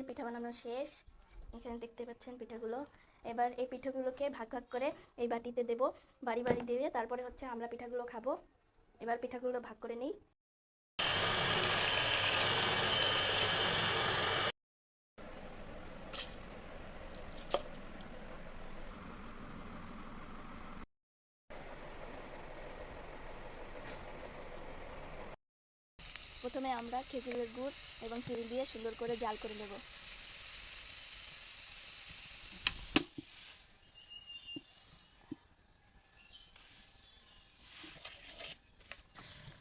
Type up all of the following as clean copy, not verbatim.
পিঠা বানানো শেষ। এখানে দেখতে পাচ্ছেন পিঠাগুলো। এবার এই পিঠাগুলোকে ভাগ ভাগ করে এই বাটিতে দেব, বাড়ি বাড়ি দিয়ে তারপরে হচ্ছে আমরা পিঠাগুলো খাবো। এবার পিঠাগুলো ভাগ করে নিই। প্রথমে আমরা খেজুরের গুড় এবং চিনি দিয়ে সুন্দর করে জাল করে নেব।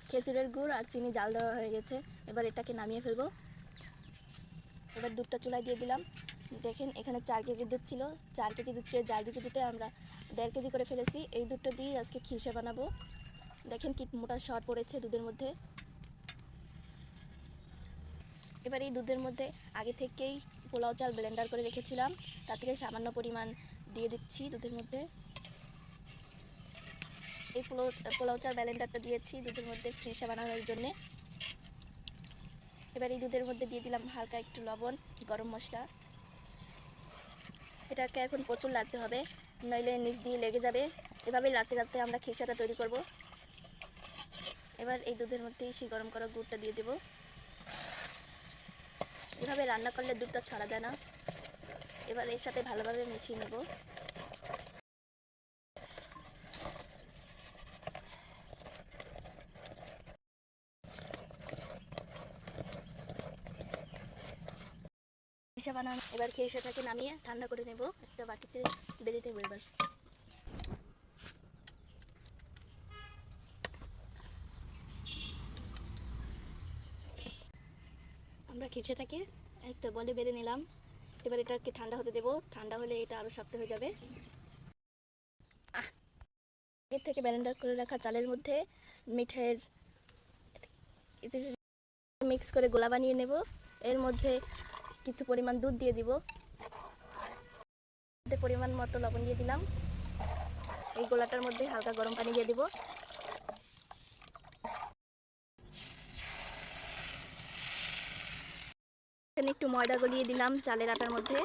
খেজুরের গুড় আর চিনি জাল দেওয়া হয়ে গেছে। এবার এটাকে নামিয়ে ফেলবো। এবার দুধটা চুলায় দিয়ে দিলাম। দেখেন এখানে 4 কেজি দুধ ছিল। 4 কেজি দুধকে জাল দিতে দিতে আমরা 1.5 কেজি করে ফেলেছি। এই দুধটা দিয়ে আজকে খিরসা বানাবো। দেখেন কি মোটা সর পড়েছে দুধের মধ্যে। এবার এই দুধের মধ্যে আগে থেকেই পোলাও চাল ব্লেন্ডার করে রেখেছিলাম, তার থেকে সামান্য পরিমাণ দিয়ে দিচ্ছি দুধের মধ্যে। এই পোলাও চাল ব্লেন্ডারটা দিয়েছি দুধের মধ্যে খিরসা বানানোর জন্যে। এবার এই দুধের মধ্যে দিয়ে দিলাম হালকা একটু লবণ, গরম মশলা। এটাকে এখন প্রচুর লাগতে হবে, নইলে নিচ দিয়ে লেগে যাবে। এভাবে লাগতে লাগতে আমরা খিরসাটা তৈরি করব। এবার এই দুধের মধ্যে সেই গরম করা গুড়টা দিয়ে দেব। এভাবে রান্না করলে দুধটা ছড়া যায় না। এবার এর সাথে ভালোভাবে মিশিয়ে নেব। খিরসা বানানো। এবার খিরসাটাকে নামিয়ে ঠান্ডা করে নেব একটা বাটিতে বেড়ে দেবো। এবার আমরা খিরসাটাকে একটা বলে বেড়ে নিলাম। এবার এটাকে ঠান্ডা হতে দেব। ঠান্ডা হলে এটা আরও শক্ত হয়ে যাবে। এর থেকে ব্লেন্ডার করে রাখা চালের মধ্যে মিঠাইয়ের মিক্স করে গোলা বানিয়ে নেব। এর মধ্যে কিছু পরিমাণ দুধ দিয়ে দিব। পরিমাণ মতো লবণ দিয়ে দিলাম। এই গোলাটার মধ্যে হালকা গরম পানি দিয়ে দিব। এখানে একটু ময়দা গলিয়ে দিলাম চালের আটার মধ্যে।